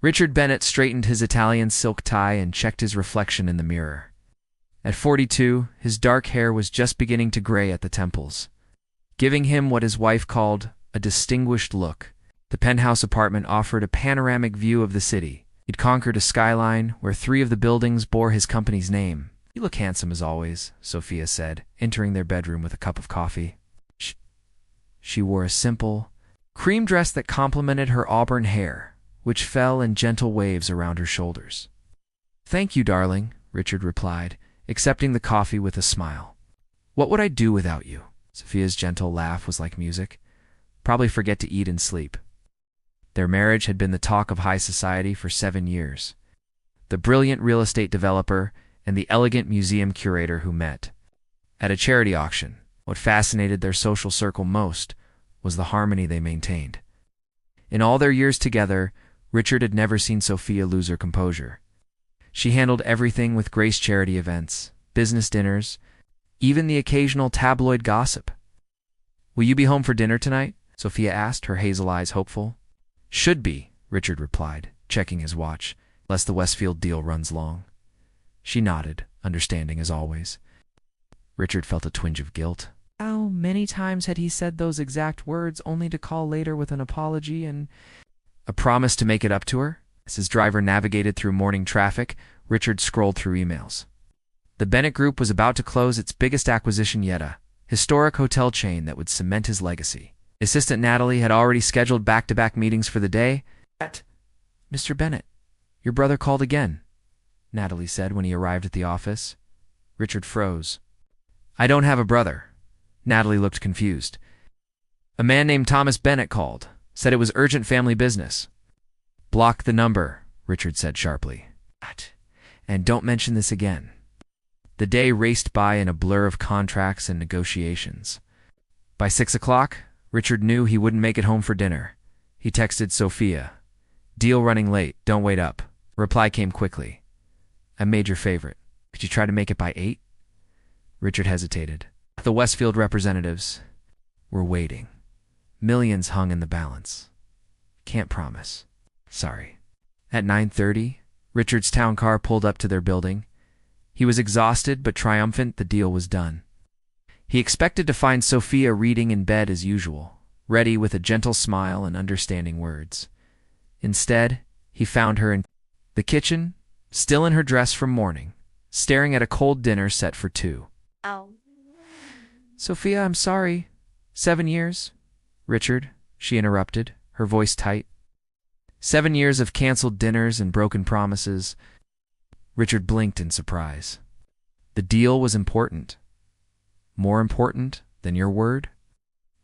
Richard Bennett straightened his Italian silk tie and checked his reflection in the mirror. At 42, his dark hair was just beginning to gray at the temples, giving him what his wife called a distinguished look. The penthouse apartment offered a panoramic view of the city. He'd conquered a skyline where 3 of the buildings bore his company's name. "You look handsome as always," Sophia said, entering their bedroom with a cup of coffee. She wore a simple, cream dress that complemented her auburn hair, which fell in gentle waves around her shoulders. "Thank you, darling," Richard replied, accepting the coffee with a smile. "What would I do without you?" Sophia's gentle laugh was like music. "Probably forget to eat and sleep." Their marriage had been the talk of high society for 7 years. The brilliant real estate developer and the elegant museum curator who met at a charity auction. What fascinated their social circle most was the harmony they maintained. In all their years together, Richard had never seen Sophia lose her composure. She handled everything with grace: charity events, business dinners, even the occasional tabloid gossip. "Will you be home for dinner tonight?" Sophia asked, her hazel eyes hopeful. "Should be," Richard replied, checking his watch, "lest the Westfield deal runs long." She nodded, understanding as always. Richard felt a twinge of guilt. How many times had he said those exact words, only to call later with an apology and a promise to make it up to her? As his driver navigated through morning traffic, Richard scrolled through emails. The Bennett Group was about to close its biggest acquisition yet, a historic hotel chain that would cement his legacy. Assistant Natalie had already scheduled back-to-back meetings for the day. "Mr. Bennett, your brother called again," Natalie said when he arrived at the office. Richard froze. "I don't have a brother." Natalie looked confused. "A man named Thomas Bennett called. Said it was urgent family business." "Block the number," Richard said sharply. "And don't mention this again." The day raced by in a blur of contracts and negotiations. By 6 o'clock, Richard knew he wouldn't make it home for dinner. He texted Sophia. "Deal running late, don't wait up." Reply came quickly. "I made your favorite. Could you try to make it by 8? Richard hesitated. The Westfield representatives were waiting. Millions hung in the balance. "Can't promise. Sorry." At 9:30, Richard's town car pulled up to their building. He was exhausted but triumphant. The deal was done. He expected to find Sophia reading in bed as usual, ready with a gentle smile and understanding words. Instead, he found her in the kitchen, still in her dress from morning, staring at a cold dinner set for 2. "Oh." "Sophia, I'm sorry. 7 years." "Richard," she interrupted, her voice tight. 7 years of canceled dinners and broken promises. Richard blinked in surprise. The deal was important. More important than your word,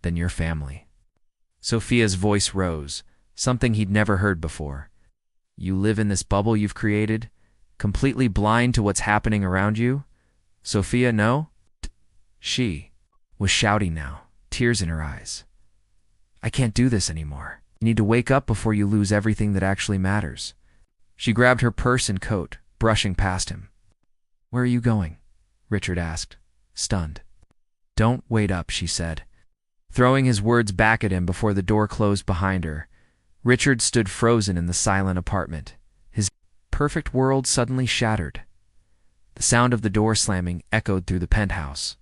than your family. Sophia's voice rose, something he'd never heard before. "You live in this bubble you've created, completely blind to what's happening around you? Sophia, no?" She was shouting now, tears in her eyes. "I can't do this anymore. You need to wake up before you lose everything that actually matters." She grabbed her purse and coat, brushing past him. "Where are you going?" Richard asked, stunned. "Don't wait up," she said, throwing his words back at him before the door closed behind her. Richard stood frozen in the silent apartment, his perfect world suddenly shattered. The sound of the door slamming echoed through the penthouse.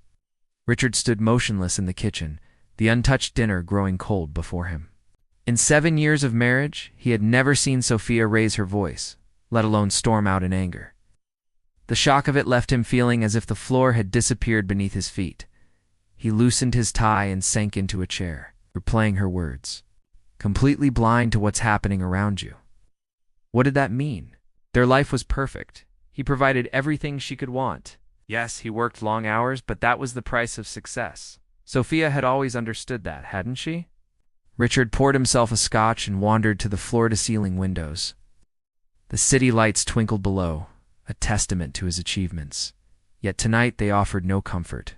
Richard stood motionless in the kitchen, the untouched dinner growing cold before him. In 7 years of marriage, he had never seen Sophia raise her voice, let alone storm out in anger. The shock of it left him feeling as if the floor had disappeared beneath his feet. He loosened his tie and sank into a chair, replaying her words. "Completely blind to what's happening around you." What did that mean? Their life was perfect. He provided everything she could want. Yes, he worked long hours, but that was the price of success. Sophia had always understood that, hadn't she? Richard poured himself a scotch and wandered to the floor-to-ceiling windows. The city lights twinkled below, a testament to his achievements. Yet tonight they offered no comfort.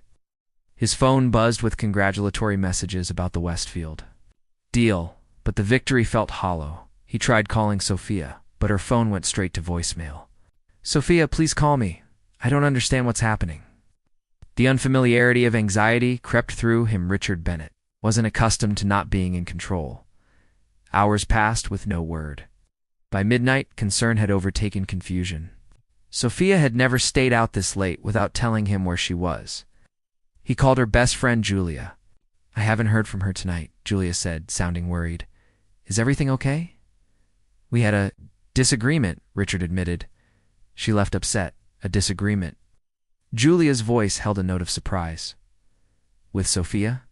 His phone buzzed with congratulatory messages about the Westfield deal, but the victory felt hollow. He tried calling Sophia, but her phone went straight to voicemail. "Sophia, please call me. I don't understand what's happening." The unfamiliarity of anxiety crept through him. Richard Bennett wasn't accustomed to not being in control. Hours passed with no word. By midnight, concern had overtaken confusion. Sophia had never stayed out this late without telling him where she was. He called her best friend Julia. "I haven't heard from her tonight," Julia said, sounding worried. "Is everything okay?" "We had a disagreement," Richard admitted. She left upset. "A disagreement?" Julia's voice held a note of surprise. "With Sophia?"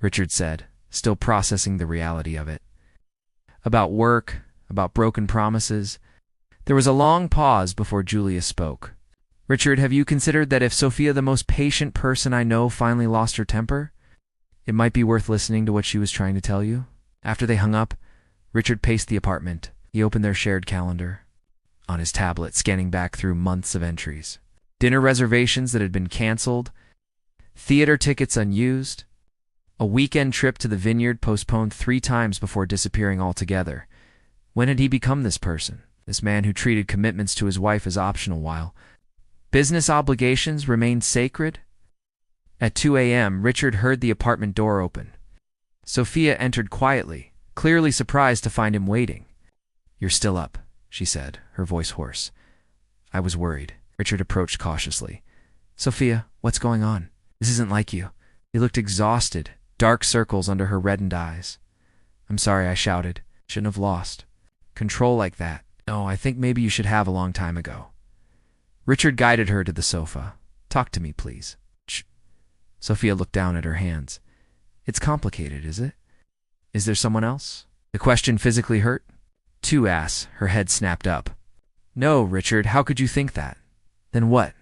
Richard said, still processing the reality of it. "About work, about broken promises." There was a long pause before Julia spoke. "Richard, have you considered that if Sophia, the most patient person I know, finally lost her temper, it might be worth listening to what she was trying to tell you?" After they hung up, Richard paced the apartment. He opened their shared calendar on his tablet, scanning back through months of entries. Dinner reservations that had been canceled, theater tickets unused, a weekend trip to the vineyard postponed 3 times before disappearing altogether. When had he become this person? This man who treated commitments to his wife as optional while business obligations remained sacred? At 2 a.m., Richard heard the apartment door open. Sophia entered quietly, clearly surprised to find him waiting. "You're still up," she said, her voice hoarse. "I was worried." Richard approached cautiously. "Sophia, what's going on? This isn't like you." He looked exhausted, dark circles under her reddened eyes. "I'm sorry," I shouted. "Shouldn't have lost control like that. No, I think maybe you should have a long time ago." Richard guided her to the sofa. "Talk to me, please." "Shh." Sophia looked down at her hands. "It's complicated, is it? Is there someone else?" The question physically hurt. "Two ass," her head snapped up. "No, Richard, how could you think that?" "Then what?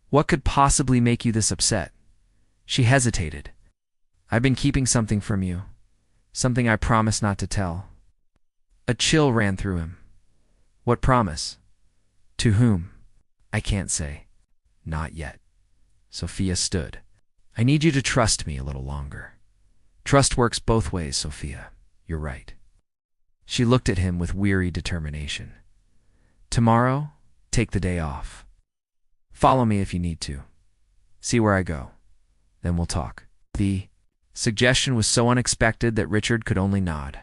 What could possibly make you this upset?" She hesitated. "I've been keeping something from you. Something I promised not to tell." A chill ran through him. "What promise? To whom?" "I can't say. Not yet." Sophia stood. "I need you to trust me a little longer." "Trust works both ways, Sophia. You're right." She looked at him with weary determination. "Tomorrow, take the day off. Follow me if you need to. See where I go. Then we'll talk." The suggestion was so unexpected that Richard could only nod.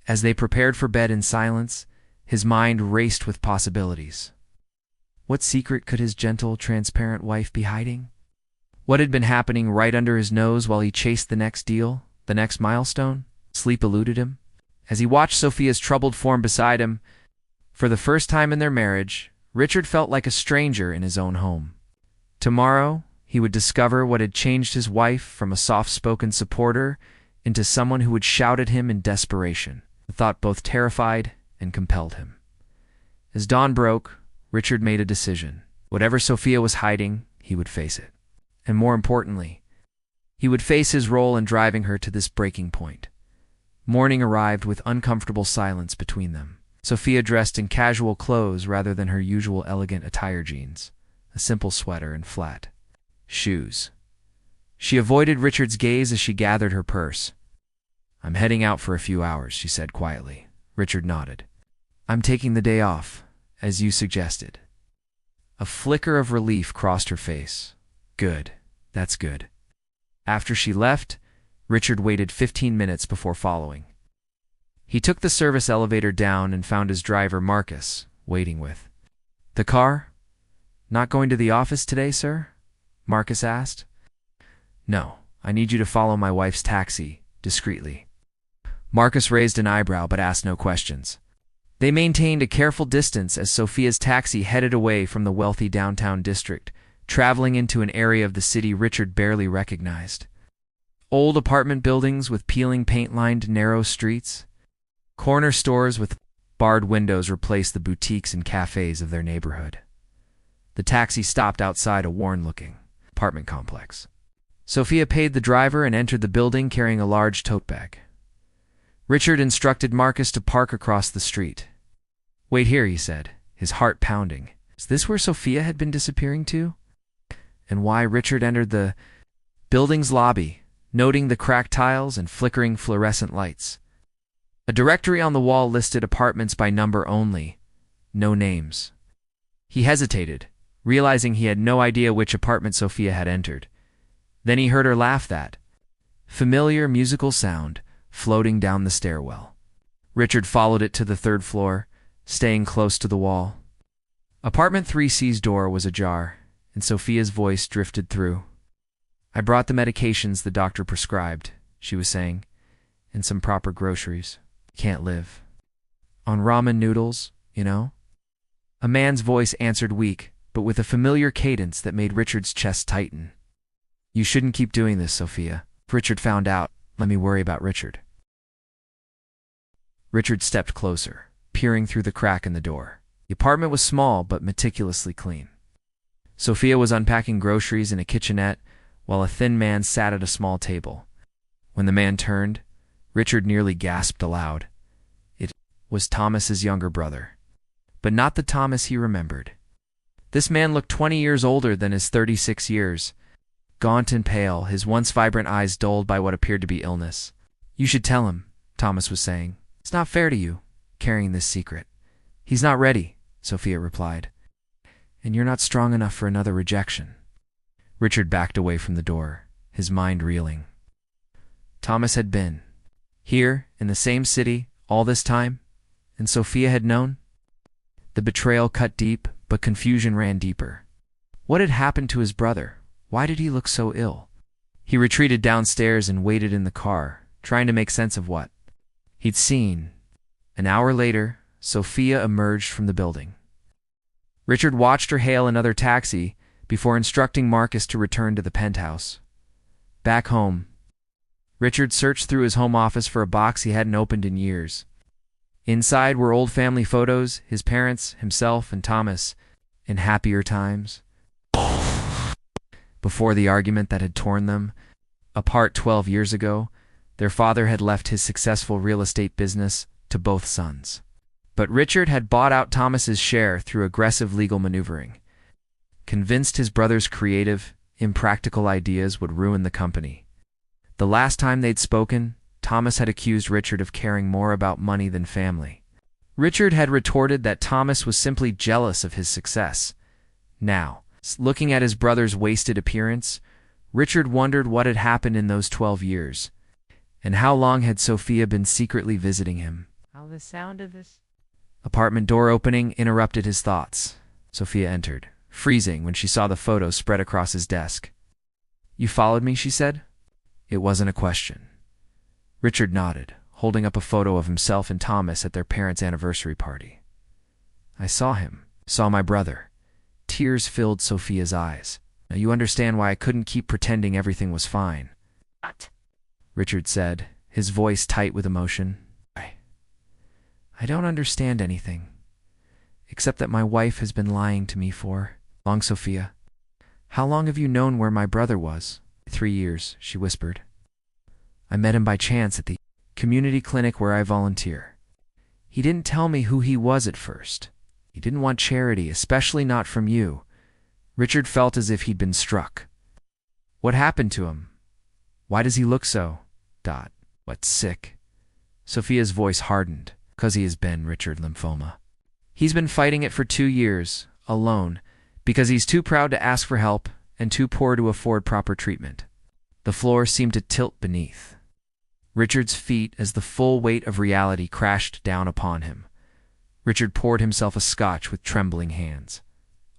As they prepared for bed in silence, his mind raced with possibilities. What secret could his gentle, transparent wife be hiding? What had been happening right under his nose while he chased the next deal, the next milestone? Sleep eluded him. As he watched Sophia's troubled form beside him, for the first time in their marriage, Richard felt like a stranger in his own home. Tomorrow, he would discover what had changed his wife from a soft-spoken supporter into someone who would shout at him in desperation. The thought both terrified and compelled him. As dawn broke, Richard made a decision. Whatever Sophia was hiding, he would face it. And more importantly, he would face his role in driving her to this breaking point. Morning arrived with uncomfortable silence between them. Sophia dressed in casual clothes rather than her usual elegant attire: jeans, a simple sweater, and flat shoes. She avoided Richard's gaze as she gathered her purse. "I'm heading out for a few hours," she said quietly. Richard nodded. "I'm taking the day off, as you suggested." A flicker of relief crossed her face. "Good. That's good." After she left, Richard waited 15 minutes before following. He took the service elevator down and found his driver, Marcus, waiting with. "The car? Not going to the office today, sir?" Marcus asked. "No, I need you to follow my wife's taxi, discreetly." Marcus raised an eyebrow but asked no questions. They maintained a careful distance as Sophia's taxi headed away from the wealthy downtown district, traveling into an area of the city Richard barely recognized. Old apartment buildings with peeling paint-lined narrow streets. Corner stores with barred windows replaced the boutiques and cafes of their neighborhood. The taxi stopped outside a worn-looking apartment complex. Sophia paid the driver and entered the building carrying a large tote bag. Richard instructed Marcus to park across the street. "Wait here," he said, his heart pounding. Is this where Sophia had been disappearing to? And why Richard entered the building's lobby, noting the cracked tiles and flickering fluorescent lights. A directory on the wall listed apartments by number only, no names. He hesitated, realizing he had no idea which apartment Sophia had entered. Then he heard her laugh, that familiar musical sound floating down the stairwell. Richard followed it to the 3rd floor, staying close to the wall. Apartment 3C's door was ajar, and Sophia's voice drifted through. "I brought the medications the doctor prescribed," she was saying, "and some proper groceries. Can't live on ramen noodles, you know?" A man's voice answered, weak, but with a familiar cadence that made Richard's chest tighten. "You shouldn't keep doing this, Sophia. If Richard found out, let me worry about Richard." Richard stepped closer, peering through the crack in the door. The apartment was small but meticulously clean. Sophia was unpacking groceries in a kitchenette while a thin man sat at a small table. When the man turned, Richard nearly gasped aloud. It was Thomas's younger brother, but not the Thomas he remembered. This man looked 20 years older than his 36 years, gaunt and pale, his once vibrant eyes dulled by what appeared to be illness. "You should tell him," Thomas was saying. "It's not fair to you, carrying this secret." "He's not ready," Sophia replied. "And you're not strong enough for another rejection." Richard backed away from the door, his mind reeling. Thomas had been here, in the same city, all this time, and Sophia had known? The betrayal cut deep, but confusion ran deeper. What had happened to his brother? Why did he look so ill? He retreated downstairs and waited in the car, trying to make sense of what he'd seen. An hour later, Sophia emerged from the building. Richard watched her hail another taxi before instructing Marcus to return to the penthouse. Back home, Richard searched through his home office for a box he hadn't opened in years. Inside were old family photos, his parents, himself, and Thomas, in happier times. Before the argument that had torn them apart 12 years ago, their father had left his successful real estate business to both sons. But Richard had bought out Thomas's share through aggressive legal maneuvering, convinced his brother's creative, impractical ideas would ruin the company. The last time they'd spoken, Thomas had accused Richard of caring more about money than family. Richard had retorted that Thomas was simply jealous of his success. Now, looking at his brother's wasted appearance, Richard wondered what had happened in those 12 years, and how long had Sophia been secretly visiting him. How the sound of this Apartment door opening interrupted his thoughts. Sophia entered, freezing when she saw the photo spread across his desk. "You followed me," she said. It wasn't a question. Richard nodded, holding up a photo of himself and Thomas at their parents' anniversary party. "I saw him, saw my brother." Tears filled Sophia's eyes. "Now you understand why I couldn't keep pretending everything was fine." What? Richard said, his voice tight with emotion. I don't understand anything, except that my wife has been lying to me for long, Sophia. How long have you known where my brother was?" 3 years, she whispered. "I met him by chance at the community clinic where I volunteer. He didn't tell me who he was at first. He didn't want charity, especially not from you." Richard felt as if he'd been struck. "What happened to him? Why does he look so? What, sick?" Sophia's voice hardened. "'Cause he has been, Richard, lymphoma. He's been fighting it for 2 years, alone, because he's too proud to ask for help and too poor to afford proper treatment." The floor seemed to tilt beneath Richard's feet as the full weight of reality crashed down upon him. Richard poured himself a scotch with trembling hands.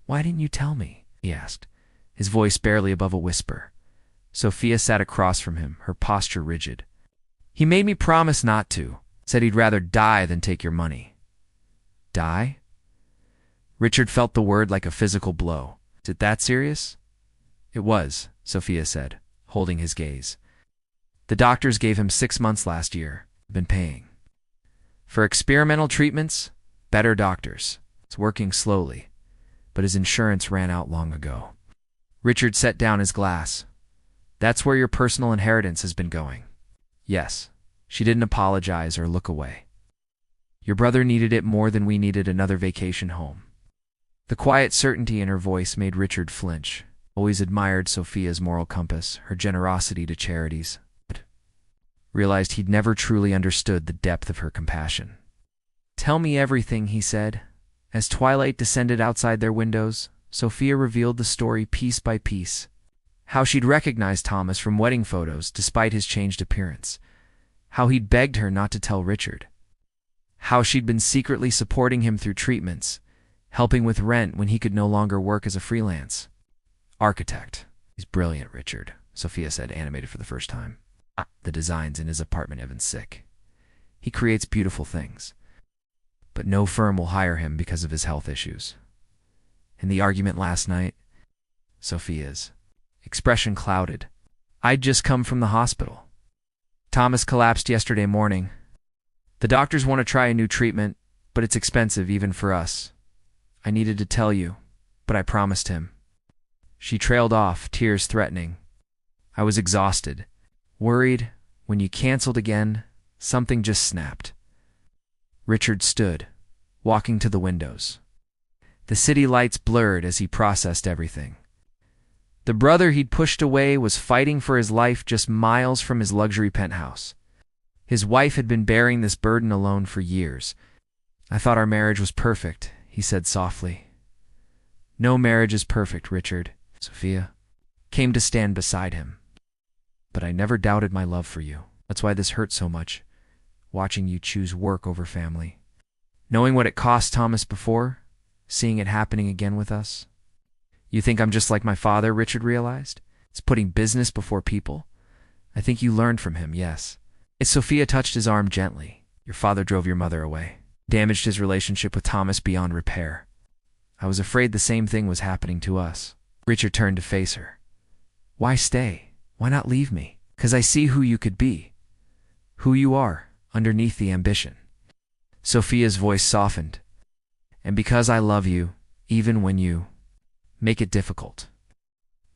"Why didn't you tell me?" he asked, his voice barely above a whisper. Sophia sat across from him, her posture rigid. "He made me promise not to. Said he'd rather die than take your money." "Die?" Richard felt the word like a physical blow. "Is it that serious?" "It was," Sophia said, holding his gaze. "The doctors gave him 6 months last year. Been paying. For experimental treatments, better doctors. It's working slowly, but his insurance ran out long ago." Richard set down his glass. "That's where your personal inheritance has been going." "Yes." She didn't apologize or look away. "Your brother needed it more than we needed another vacation home." The quiet certainty in her voice made Richard flinch. Always admired Sophia's moral compass, her generosity to charities, but realized he'd never truly understood the depth of her compassion. "Tell me everything," he said. As twilight descended outside their windows, Sophia revealed the story piece by piece. How she'd recognized Thomas from wedding photos despite his changed appearance. How he'd begged her not to tell Richard. how she'd been secretly supporting him through treatments, helping with rent when he could no longer work as a freelance architect. He's brilliant, Richard, Sophia said, animated for the first time. The designs in his apartment have been sick. He creates beautiful things, but no firm will hire him because of his health issues. In the argument last night, Sophia's expression clouded. I'd just come from the hospital. Thomas collapsed yesterday morning. The doctors want to try a new treatment, but it's expensive even for us. I needed to tell you, but I promised him. She trailed off, tears threatening. I was exhausted, worried. When you canceled again, something just snapped. Richard stood, walking to the windows. The city lights blurred as he processed everything. The brother he'd pushed away was fighting for his life just miles from his luxury penthouse. His wife had been bearing this burden alone for years. I thought our marriage was perfect, he said softly. No marriage is perfect, Richard. Sophia came to stand beside him. But I never doubted my love for you. That's why this hurt so much, watching you choose work over family. Knowing what it cost Thomas before, seeing it happening again with us. You think I'm just like my father, Richard realized? It's putting business before people. I think you learned from him, yes. Sophia touched his arm gently. Your father drove your mother away, damaged his relationship with Thomas beyond repair. I was afraid the same thing was happening to us. Richard turned to face her. Why stay? Why not leave me? 'Cause I see who you could be. Who you are, underneath the ambition. Sophia's voice softened. And because I love you, even when you make it difficult.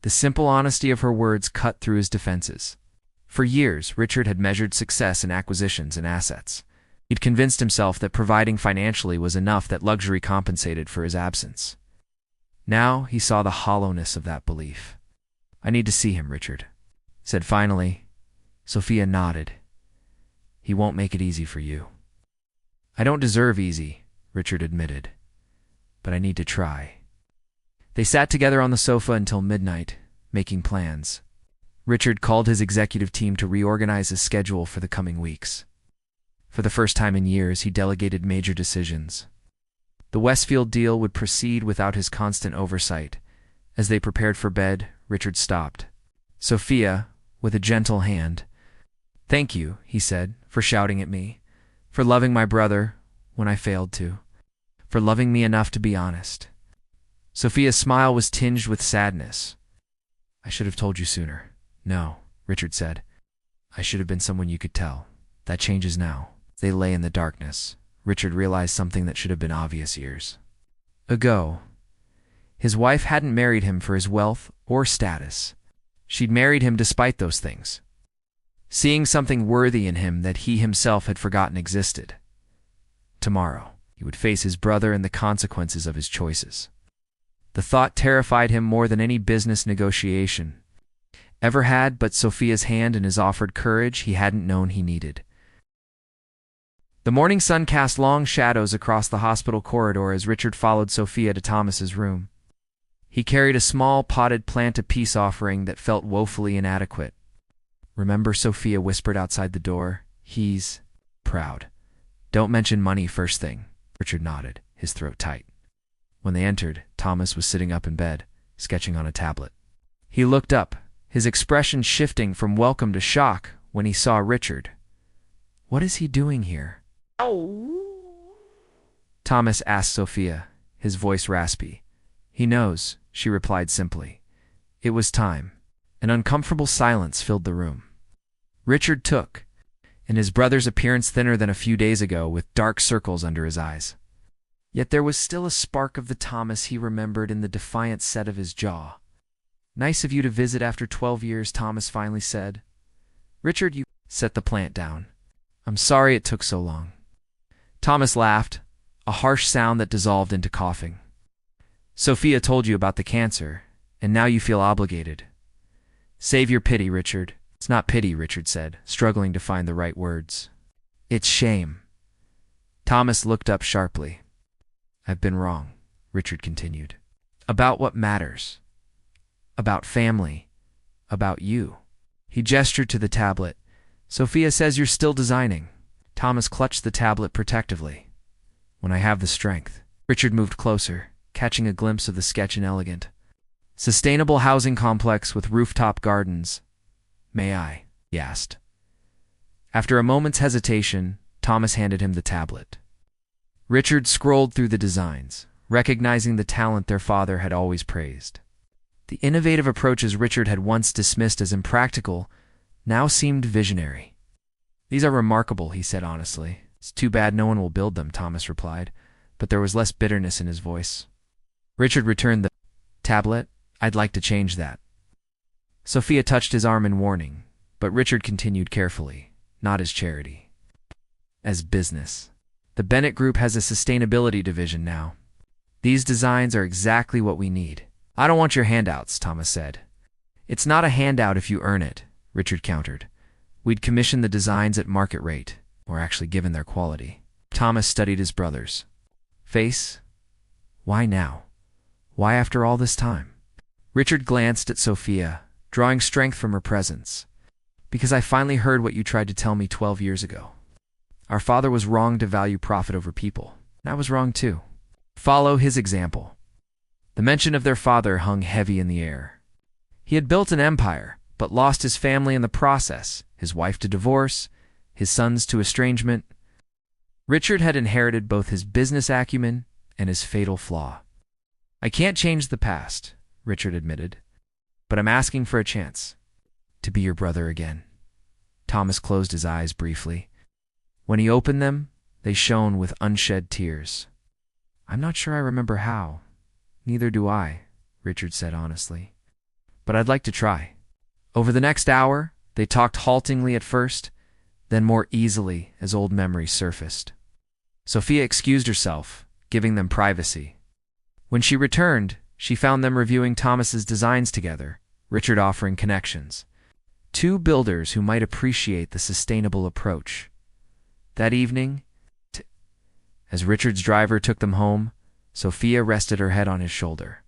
The simple honesty of her words cut through his defenses. For years, Richard had measured success in acquisitions and assets. He'd convinced himself that providing financially was enough, that luxury compensated for his absence. Now he saw the hollowness of that belief. I need to see him, Richard said finally. Sophia nodded. He won't make it easy for you. I don't deserve easy, Richard admitted, but I need to try. They sat together on the sofa until midnight, making plans. Richard called his executive team to reorganize his schedule for the coming weeks. For the first time in years, he delegated major decisions. The Westfield deal would proceed without his constant oversight. As they prepared for bed, Richard stopped. Sophia, with a gentle hand. Thank you, he said, for shouting at me, for loving my brother when I failed to, for loving me enough to be honest. Sophia's smile was tinged with sadness. I should have told you sooner. No, Richard said. I should have been someone you could tell. That changes now. They lay in the darkness. Richard realized something that should have been obvious years ago. His wife hadn't married him for his wealth or status. She'd married him despite those things, seeing something worthy in him that he himself had forgotten existed. Tomorrow, he would face his brother and the consequences of his choices. The thought terrified him more than any business negotiation ever had, but Sophia's hand and his offered courage he hadn't known he needed. The morning sun cast long shadows across the hospital corridor as Richard followed Sophia to Thomas's room. He carried a small potted plant, a peace offering that felt woefully inadequate. Remember, Sophia whispered outside the door. He's proud. Don't mention money first thing. Richard nodded, his throat tight. When they entered, Thomas was sitting up in bed, sketching on a tablet. He looked up, his expression shifting from welcome to shock when he saw Richard. What is he doing here? Oh. Thomas asked Sophia, his voice raspy. He knows, she replied simply. It was time. An uncomfortable silence filled the room. Richard took, and his brother's appearance thinner than a few days ago, with dark circles under his eyes. Yet there was still a spark of the Thomas he remembered in the defiant set of his jaw. Nice of you to visit after 12 years, Thomas finally said. Richard, you set the plant down. I'm sorry it took so long. Thomas laughed, a harsh sound that dissolved into coughing. Sophia told you about the cancer, and now you feel obligated. Save your pity, Richard. It's not pity, Richard said, struggling to find the right words. It's shame. Thomas looked up sharply. I've been wrong, Richard continued. About what matters. About family. About you. He gestured to the tablet. Sophia says you're still designing. Thomas clutched the tablet protectively. When I have the strength. Richard moved closer, catching a glimpse of the sketch in elegant. Sustainable housing complex with rooftop gardens. May I? He asked. After a moment's hesitation, Thomas handed him the tablet. Richard scrolled through the designs, recognizing the talent their father had always praised. The innovative approaches Richard had once dismissed as impractical now seemed visionary. These are remarkable, he said honestly. It's too bad no one will build them, Thomas replied, but there was less bitterness in his voice. Richard returned the tablet. I'd like to change that. Sophia touched his arm in warning, but Richard continued carefully, not as charity. As business. The Bennett Group has a sustainability division now. These designs are exactly what we need. I don't want your handouts, Thomas said. It's not a handout if you earn it, Richard countered. We'd commission the designs at market rate, or actually given their quality. Thomas studied his brother's face. Why now? Why after all this time? Richard glanced at Sophia, drawing strength from her presence. Because I finally heard what you tried to tell me 12 years ago. Our father was wrong to value profit over people. I was wrong too. Follow his example. The mention of their father hung heavy in the air. He had built an empire, but lost his family in the process, his wife to divorce, his sons to estrangement. Richard had inherited both his business acumen and his fatal flaw. I can't change the past, Richard admitted, but I'm asking for a chance to be your brother again. Thomas closed his eyes briefly. When he opened them, they shone with unshed tears. I'm not sure I remember how. Neither do I, Richard said honestly. But I'd like to try. Over the next hour, they talked haltingly at first, then more easily as old memories surfaced. Sophia excused herself, giving them privacy. When she returned, she found them reviewing Thomas's designs together, Richard offering connections. Two builders who might appreciate the sustainable approach. That evening, as Richard's driver took them home, Sophia rested her head on his shoulder.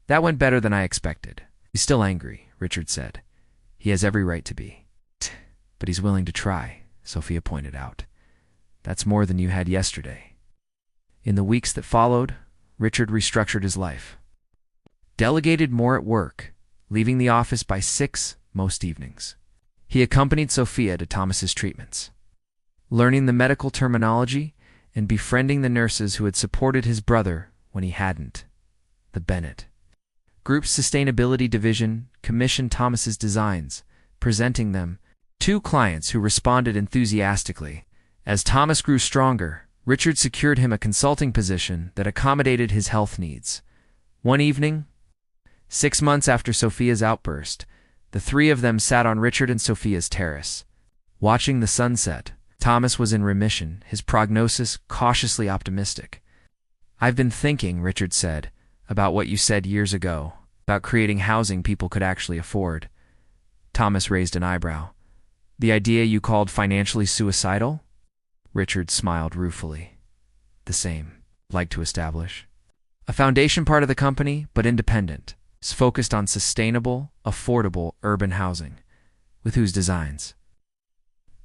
That went better than I expected. He's still angry, Richard said. He has every right to be. But he's willing to try, Sophia pointed out. That's more than you had yesterday. In the weeks that followed, Richard restructured his life. Delegated more at work, leaving the office by 6 most evenings. He accompanied Sophia to Thomas's treatments, learning the medical terminology and befriending the nurses who had supported his brother when he hadn't. The Bennett Group's sustainability division commissioned Thomas's designs, presenting them to clients who responded enthusiastically. As Thomas grew stronger, Richard secured him a consulting position that accommodated his health needs. One evening, 6 months after Sophia's outburst, the three of them sat on Richard and Sophia's terrace. Watching the sunset, Thomas was in remission, his prognosis cautiously optimistic. I've been thinking, Richard said, about what you said years ago, about creating housing people could actually afford. Thomas raised an eyebrow. The idea you called financially suicidal? Richard smiled ruefully. The same. Like to establish. A foundation part of the company, but independent. Is focused on sustainable, affordable urban housing. With whose designs?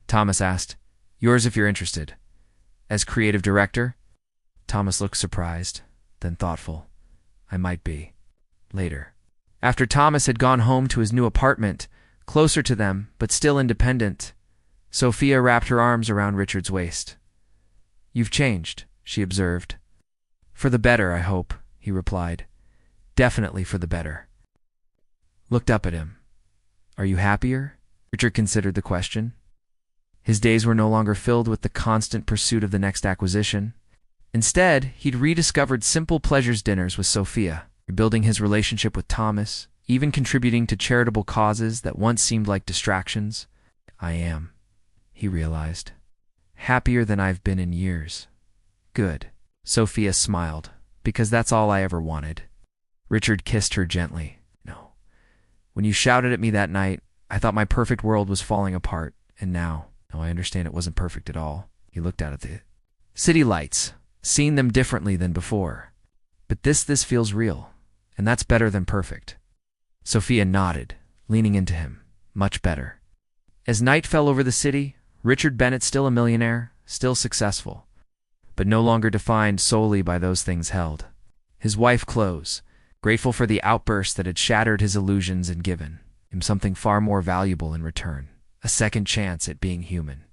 Thomas asked. Yours if you're interested. As creative director? Thomas looked surprised, then thoughtful. I might be. Later. After Thomas had gone home to his new apartment, closer to them, but still independent, Sophia wrapped her arms around Richard's waist. You've changed, she observed. For the better, I hope, he replied. Definitely for the better. Looked up at him. Are you happier? Richard considered the question. His days were no longer filled with the constant pursuit of the next acquisition. Instead, he'd rediscovered simple pleasures dinners with Sophia, rebuilding his relationship with Thomas, even contributing to charitable causes that once seemed like distractions. I am, he realized. Happier than I've been in years. Good. Sophia smiled, because that's all I ever wanted. Richard kissed her gently. No. When you shouted at me that night, I thought my perfect world was falling apart, and now, I understand it wasn't perfect at all. He looked out at the city lights, seeing them differently than before. But this feels real, and that's better than perfect. Sophia nodded, leaning into him. Much better. As night fell over the city, Richard Bennett, still a millionaire, still successful, but no longer defined solely by those things held. His wife Close, grateful for the outburst that had shattered his illusions and given him something far more valuable in return, a second chance at being human.